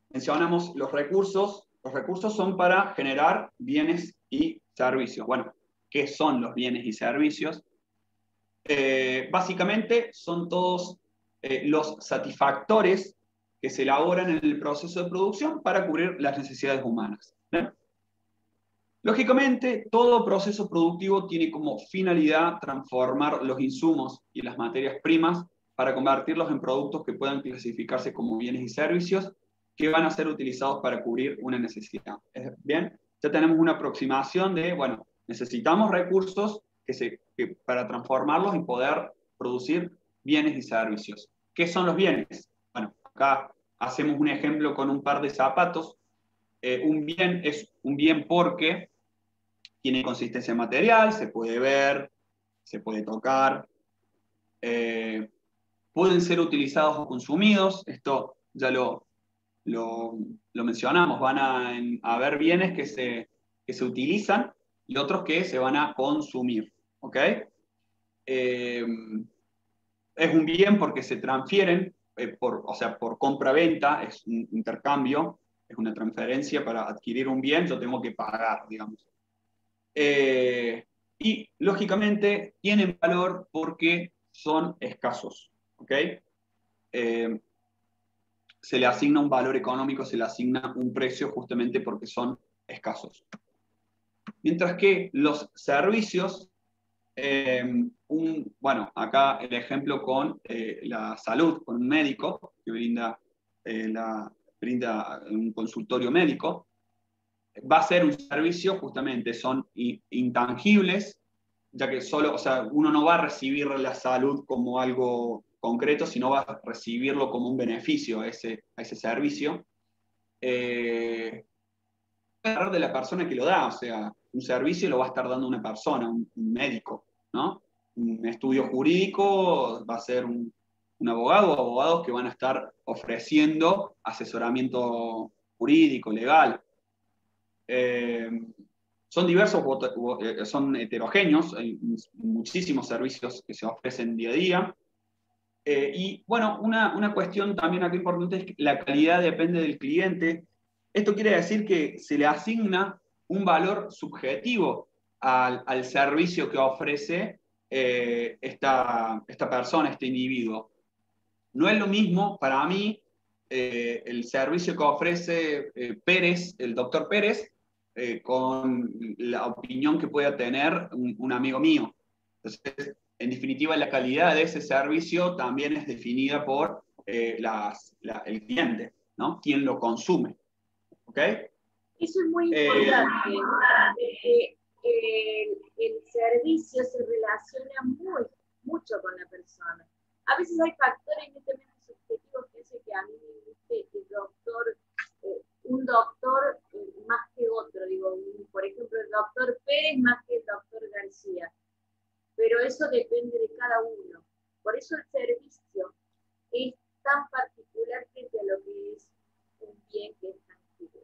mencionamos los recursos. Los recursos son para generar bienes y servicios. Bueno, ¿qué son los bienes y servicios? Básicamente son todos los satisfactores que se elaboran en el proceso de producción para cubrir las necesidades humanas. ¿Bien? Lógicamente, todo proceso productivo tiene como finalidad transformar los insumos y las materias primas para convertirlos en productos que puedan clasificarse como bienes y servicios que van a ser utilizados para cubrir una necesidad. ¿Bien? Ya tenemos una aproximación de, bueno, necesitamos recursos para transformarlos y poder producir bienes y servicios. ¿Qué son los bienes? Bueno, acá hacemos un ejemplo con un par de zapatos. Un bien es un bien porque tiene consistencia material, se puede ver, se puede tocar, pueden ser utilizados o consumidos. Esto ya lo mencionamos. Van a haber bienes que se utilizan y otros que se van a consumir. ¿Ok? Es un bien porque se transfieren, o sea, por compra-venta, es un intercambio, es una transferencia. Para adquirir un bien yo tengo que pagar, digamos. Y lógicamente tienen valor porque son escasos. ¿Ok? Se le asigna un valor económico, se le asigna un precio justamente porque son escasos. Mientras que los servicios, bueno, acá el ejemplo con la salud, con un médico que brinda un consultorio médico, va a ser un servicio, justamente son intangibles, ya que solo, o sea, uno no va a recibir la salud como algo concreto, sino va a recibirlo como un beneficio a ese servicio. De la persona que lo da, o sea, un servicio lo va a estar dando una persona, un médico, ¿no? Un estudio jurídico va a ser un abogado o abogados que van a estar ofreciendo asesoramiento jurídico, legal. Son diversos, son heterogéneos, hay muchísimos servicios que se ofrecen día a día. Y bueno, una cuestión también aquí importante es que la calidad depende del cliente. Esto quiere decir que se le asigna un valor subjetivo al servicio que ofrece esta persona, este individuo. No es lo mismo para mí el servicio que ofrece Pérez, el doctor Pérez, con la opinión que pueda tener un amigo mío. Entonces, en definitiva, la calidad de ese servicio también es definida por el cliente, ¿no? Quien lo consume. ¿Ok? Eso es muy importante, porque el servicio se relaciona mucho con la persona. A veces hay factores netamente subjetivos que hacen que a mí me guste el doctor, un doctor más que otro. Digo, por ejemplo, el doctor Pérez más que el doctor García. Pero eso depende de cada uno. Por eso el servicio es tan particular frente a lo que es un bien que es tangible.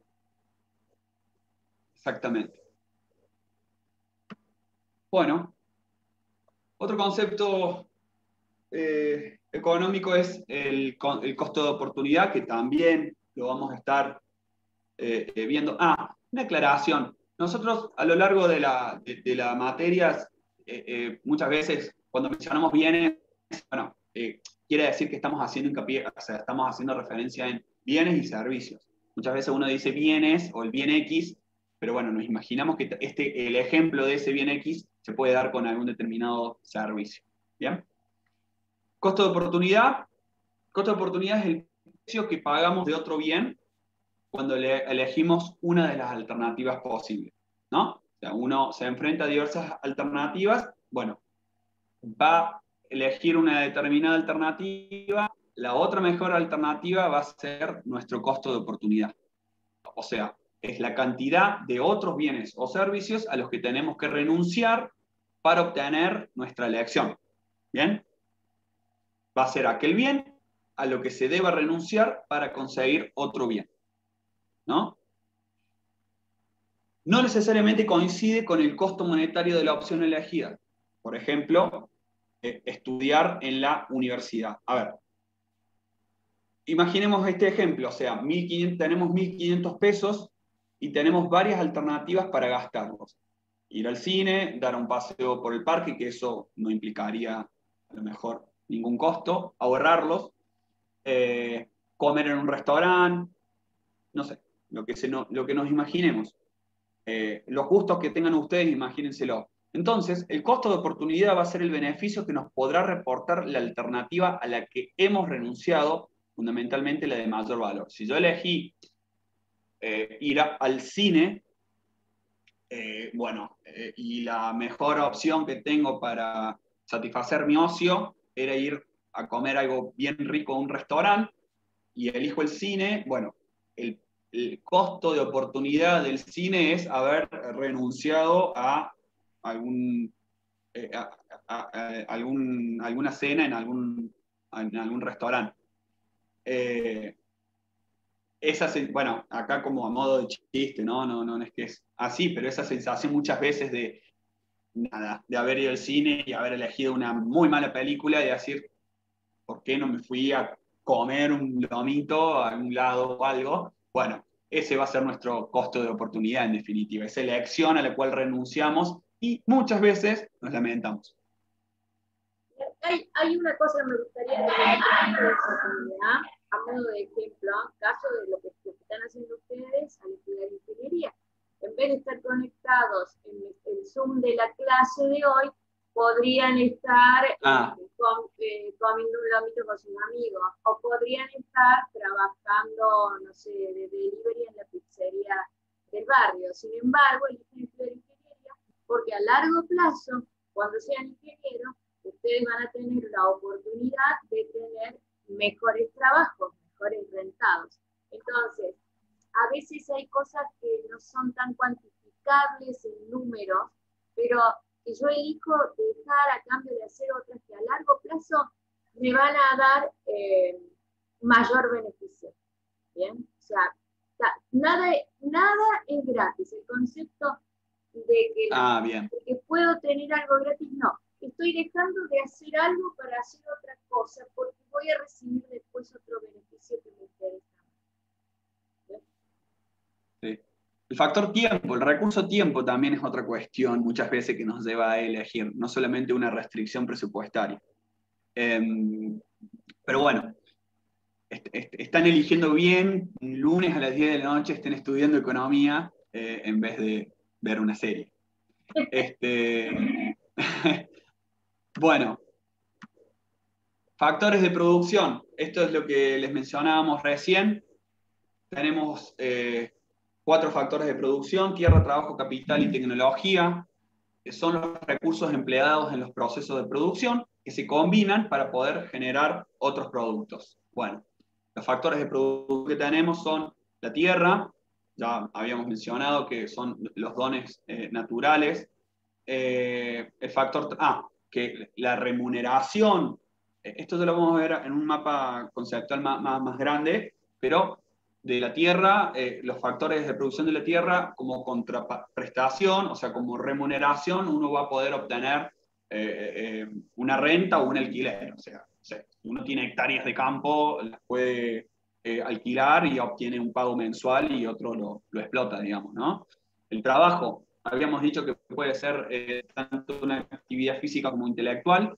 Exactamente. Bueno, otro concepto económico es el costo de oportunidad, que también lo vamos a estar viendo. Una aclaración. Nosotros a lo largo de la materia, muchas veces cuando mencionamos bienes, bueno, quiere decir que estamos haciendo hincapié, o sea, estamos haciendo referencia en bienes y servicios. Muchas veces uno dice bienes o el bien X, pero bueno, nos imaginamos que el ejemplo de ese bien X se puede dar con algún determinado servicio. ¿Bien? Costo de oportunidad. Costo de oportunidad es el precio que pagamos de otro bien cuando elegimos una de las alternativas posibles, ¿no? O sea, uno se enfrenta a diversas alternativas, bueno, va a elegir una determinada alternativa, la otra mejor alternativa va a ser nuestro costo de oportunidad. O sea, es la cantidad de otros bienes o servicios a los que tenemos que renunciar para obtener nuestra elección. ¿Bien? Va a ser aquel bien a lo que se deba renunciar para conseguir otro bien, ¿no? No necesariamente coincide con el costo monetario de la opción elegida. Por ejemplo, estudiar en la universidad. A ver, imaginemos este ejemplo, o sea, tenemos 1.500 pesos y tenemos varias alternativas para gastarlos. Ir al cine, dar un paseo por el parque, que eso no implicaría a lo mejor ningún costo, ahorrarlos, comer en un restaurante, no sé, lo que nos imaginemos. Los gustos que tengan ustedes, imagínenselo. Entonces, el costo de oportunidad va a ser el beneficio que nos podrá reportar la alternativa a la que hemos renunciado, fundamentalmente la de mayor valor. Si yo elegí ir al cine, y la mejor opción que tengo para satisfacer mi ocio era ir a comer algo bien rico en un restaurante, y elijo el cine, bueno, el costo de oportunidad del cine es haber renunciado a alguna cena en algún restaurante. Bueno, acá como a modo de chiste, no es que es así, pero esa sensación muchas veces de haber ido al cine y haber elegido una muy mala película y decir, ¿por qué no me fui a comer un lomito a algún lado o algo? Bueno, ese va a ser nuestro costo de oportunidad en definitiva, esa elección a la cual renunciamos y muchas veces nos lamentamos. Hay una cosa que me gustaría agregar a modo de ejemplo, caso de lo que están haciendo ustedes al estudiar ingeniería. En vez de estar conectados en el Zoom de la clase de hoy, podrían estar comiendo un lomito con sus amigos, o podrían estar trabajando, no sé, de delivery en la pizzería del barrio. Sin embargo, eligen estudiar ingeniería porque a largo plazo, cuando sean ingenieros, ustedes van a tener la oportunidad de tener mejores trabajos, mejores rentados. Entonces, a veces hay cosas que no son tan cuantificables en números, pero que yo elijo dejar a cambio de hacer otras que a largo plazo me van a dar mayor beneficio. ¿Bien? O sea, nada es gratis. El concepto de que puedo tener algo gratis, no. Estoy dejando de hacer algo para hacer otra cosa porque voy a recibir después otro beneficio que me interesa. Sí. El factor tiempo, el recurso tiempo también es otra cuestión muchas veces que nos lleva a elegir, no solamente una restricción presupuestaria. Pero bueno, están eligiendo bien, un lunes a las 10 de la noche estén estudiando economía en vez de ver una serie. Bueno, factores de producción. Esto es lo que les mencionábamos recién. Tenemos 4 factores de producción: tierra, trabajo, capital y tecnología, que son los recursos empleados en los procesos de producción que se combinan para poder generar otros productos. Bueno, los factores de producción que tenemos son la tierra, ya habíamos mencionado que son los dones naturales. El factor, que la remuneración, esto se lo vamos a ver en un mapa conceptual más grande, pero de la tierra, los factores de producción de la tierra como contraprestación, o sea, como remuneración, uno va a poder obtener una renta o un alquiler. O sea, uno tiene hectáreas de campo, las puede alquilar y obtiene un pago mensual y otro lo explota, digamos, ¿no? El trabajo, habíamos dicho que puede ser tanto una actividad física como intelectual,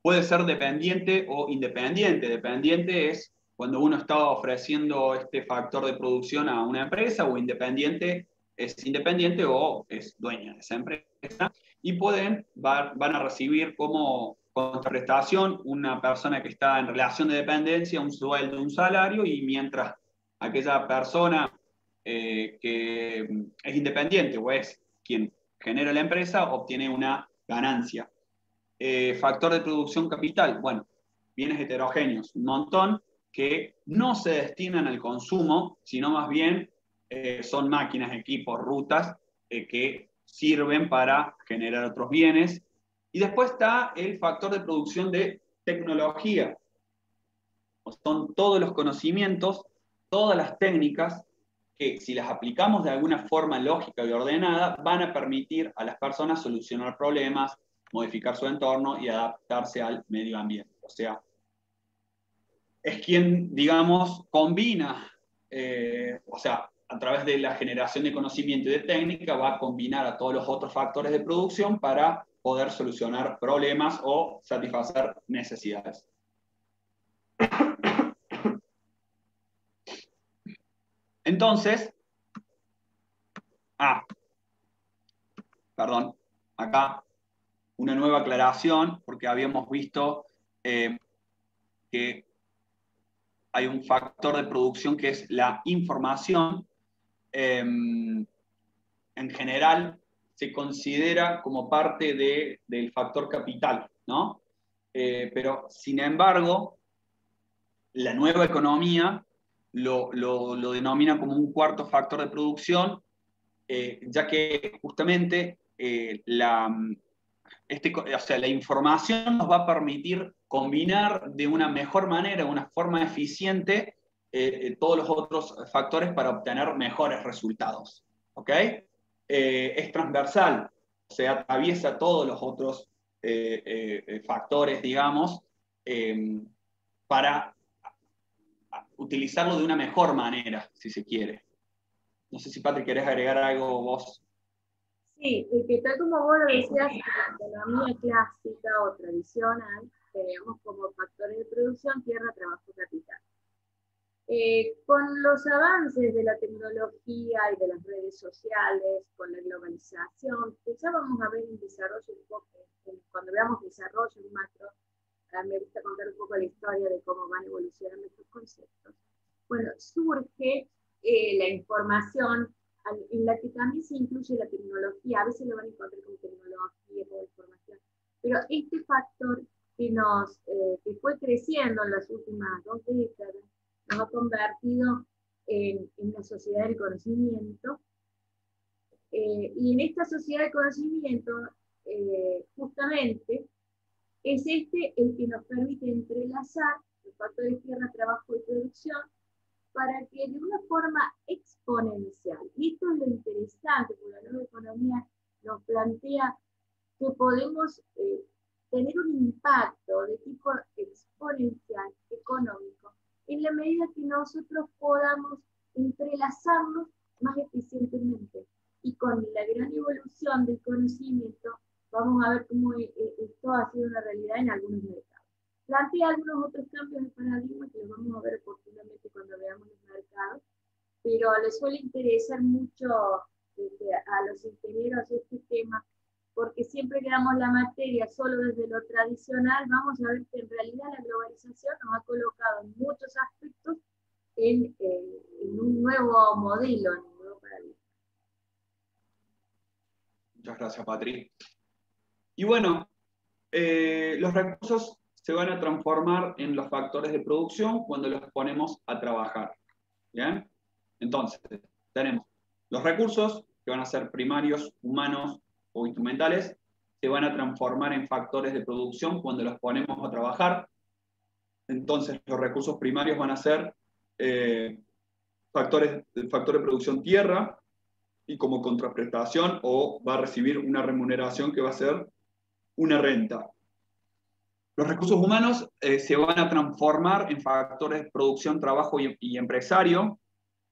puede ser dependiente o independiente. Dependiente es cuando uno está ofreciendo este factor de producción a una empresa, o independiente es independiente o es dueña de esa empresa, y van a recibir como contraprestación una persona que está en relación de dependencia, un sueldo, un salario, y mientras aquella persona que es independiente o es quien genera la empresa obtiene una ganancia. Factor de producción capital, bueno, bienes heterogéneos, un montón que no se destinan al consumo, sino más bien son máquinas, equipos, rutas que sirven para generar otros bienes. Y después está el factor de producción de tecnología. Son todos los conocimientos, todas las técnicas que, si las aplicamos de alguna forma lógica y ordenada, van a permitir a las personas solucionar problemas, modificar su entorno y adaptarse al medio ambiente. O sea, es quien, digamos, combina, o sea, a través de la generación de conocimiento y de técnica, va a combinar a todos los otros factores de producción para poder solucionar problemas o satisfacer necesidades. Entonces, perdón, acá una nueva aclaración, porque habíamos visto que hay un factor de producción que es la información. En general se considera como parte del factor capital, ¿no? Pero, sin embargo, la nueva economía lo denomina como un cuarto factor de producción, ya que justamente o sea, la información nos va a permitir combinar de una mejor manera, una forma eficiente, todos los otros factores para obtener mejores resultados. ¿Ok? Es transversal, o sea, atraviesa todos los otros factores, digamos, para utilizarlo de una mejor manera, si se quiere. No sé si, Patrick, querés agregar algo vos. Sí, que tal como vos lo decías, en la economía clásica o tradicional, tenemos como factores de producción tierra, trabajo, capital. Con los avances de la tecnología y de las redes sociales, con la globalización, que ya vamos a ver un desarrollo un poco, cuando veamos desarrollo en macro, me gusta contar un poco la historia de cómo van evolucionando estos conceptos. Bueno, surge la información, en la que también se incluye la tecnología. A veces lo van a encontrar como tecnología, como información, pero este factor que fue creciendo en las últimas 2 décadas, nos ha convertido en una sociedad del conocimiento, y en esta sociedad del conocimiento, justamente, es este el que nos permite entrelazar los factores tierra, trabajo y producción para que de una forma exponencial, y esto es lo interesante, porque la nueva economía nos plantea que podemos tener un impacto de tipo exponencial económico en la medida que nosotros podamos entrelazarlos más eficientemente. Y con la gran evolución del conocimiento, vamos a ver cómo esto ha sido una realidad en algunos mercados. Plantea algunos otros cambios de paradigma que los vamos a ver oportunamente cuando veamos los mercados, pero les suele interesar mucho a los ingenieros este tema, porque siempre que damos la materia solo desde lo tradicional, vamos a ver que en realidad la globalización nos ha colocado en muchos aspectos en un nuevo modelo, en un nuevo paradigma. Muchas gracias, Patri. Y bueno, los recursos se van a transformar en los factores de producción cuando los ponemos a trabajar. ¿Bien? Entonces, tenemos los recursos, que van a ser primarios, humanos o instrumentales, se van a transformar en factores de producción cuando los ponemos a trabajar. Entonces, los recursos primarios van a ser factor de producción tierra, y como contraprestación o va a recibir una remuneración que va a ser una renta. Los recursos humanos se van a transformar en factores de producción, trabajo y empresario,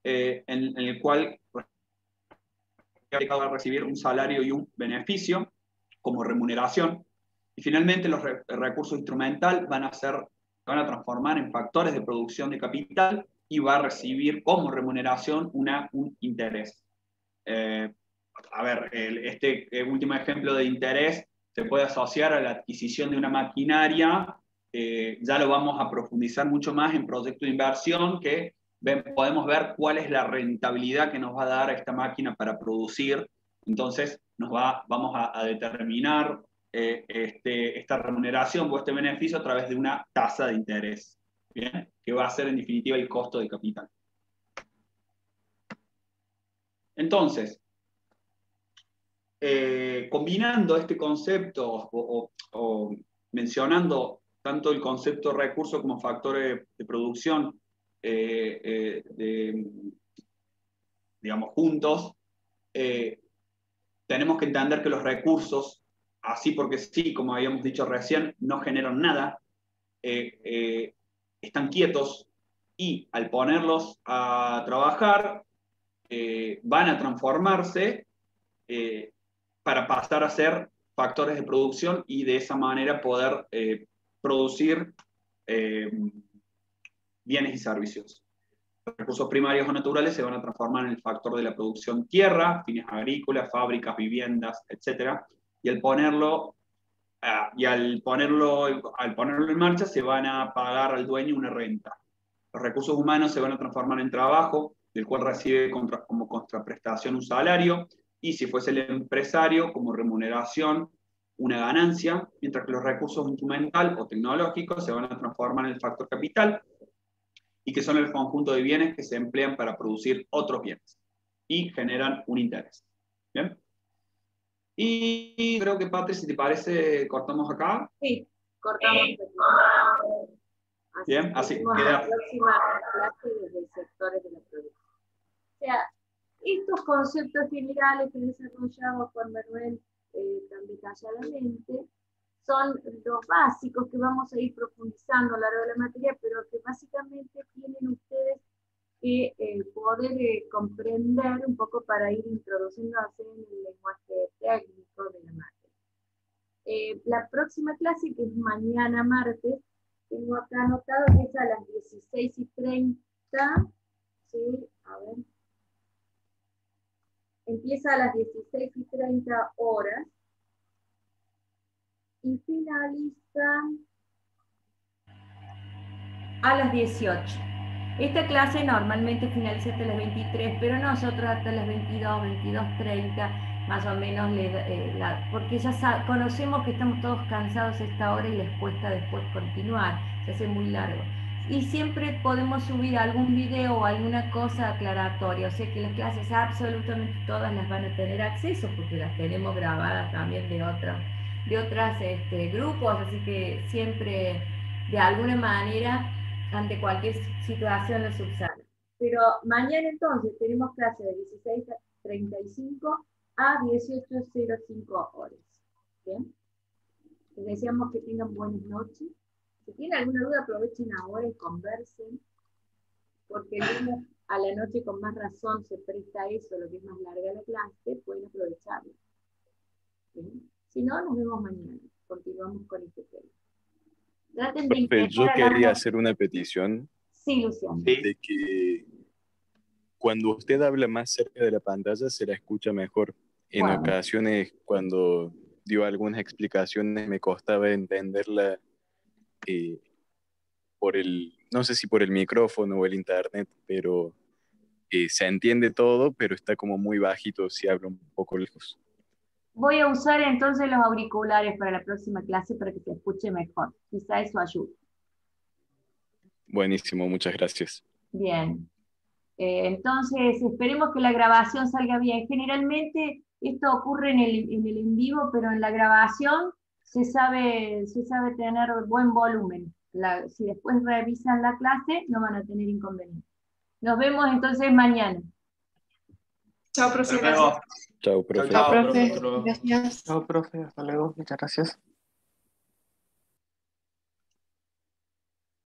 en el cual va a recibir un salario y un beneficio como remuneración. Y finalmente los recursos instrumental van a transformar en factores de producción de capital y va a recibir como remuneración un interés. A ver, este último ejemplo de interés se puede asociar a la adquisición de una maquinaria, ya lo vamos a profundizar mucho más en proyecto de inversión, que podemos ver cuál es la rentabilidad que nos va a dar esta máquina para producir. Entonces vamos a determinar esta remuneración o este beneficio a través de una tasa de interés, ¿bien? Que va a ser en definitiva el costo de capital. Entonces, combinando este concepto o mencionando tanto el concepto recurso como factores de producción, digamos, juntos, tenemos que entender que los recursos, así porque sí, como habíamos dicho recién, no generan nada, están quietos y al ponerlos a trabajar, van a transformarse para pasar a ser factores de producción y de esa manera poder producir bienes y servicios. Los recursos primarios o naturales se van a transformar en el factor de la producción tierra, fines agrícolas, fábricas, viviendas, etc. Y al ponerlo en marcha se van a pagar al dueño una renta. Los recursos humanos se van a transformar en trabajo, del cual recibe como contraprestación un salario, y si fuese el empresario, como remuneración, una ganancia, mientras que los recursos instrumental o tecnológicos se van a transformar en el factor capital, y que son el conjunto de bienes que se emplean para producir otros bienes, y generan un interés. ¿Bien? Y creo que, Patri, si te parece, cortamos acá. Sí, cortamos. Bien, así queda. La próxima clase desde sectores de la producción. O sea, estos conceptos generales que desarrollaba Juan Manuel tan detalladamente son los básicos que vamos a ir profundizando a lo largo de la materia, pero que básicamente tienen ustedes que poder comprender un poco para ir introduciéndose en el lenguaje técnico de la materia. La próxima clase, que es mañana martes, tengo acá anotado que es a las 16:30, ¿sí? A ver. Empieza a las 16:30 horas y finaliza a las 18. Esta clase normalmente finaliza hasta las 23, pero nosotros hasta las 22, 22:30, más o menos, porque ya conocemos que estamos todos cansados a esta hora y les cuesta después continuar, se hace muy largo. Y siempre podemos subir algún video o alguna cosa aclaratoria, o sea que las clases absolutamente todas las van a tener acceso, porque las tenemos grabadas también de otros grupos, así que siempre, de alguna manera, ante cualquier situación lo subsana. Pero mañana entonces tenemos clase de 16:35 a 18:05 horas. ¿Bien? Les deseamos que tengan buenas noches. Si tienen alguna duda, aprovechen ahora y conversen, porque luego a la noche con más razón se presta eso, lo que es más larga la clase, pueden aprovecharlo. ¿Sí? Si no, nos vemos mañana. Continuamos con este tema. Traten de Profe, yo intentar quería hacer una petición Sí, Luciano. de que cuando usted habla más cerca de la pantalla se la escucha mejor. En Bueno. ocasiones, cuando dio algunas explicaciones, me costaba entenderla no sé si por el micrófono o el internet, pero se entiende todo, pero está como muy bajito si hablo un poco lejos. Voy a usar entonces los auriculares para la próxima clase para que se escuche mejor. Quizá eso ayude. Buenísimo, muchas gracias. Bien. Entonces, esperemos que la grabación salga bien. Generalmente esto ocurre en el en vivo, pero en la grabación se sabe tener buen volumen. Si después revisan la clase, no van a tener inconveniente. Nos vemos entonces mañana. Chao, profe. Hasta luego. Chao, profe. Chao, Chao, profe. chao. Gracias. Chao, profe, hasta luego, muchas gracias.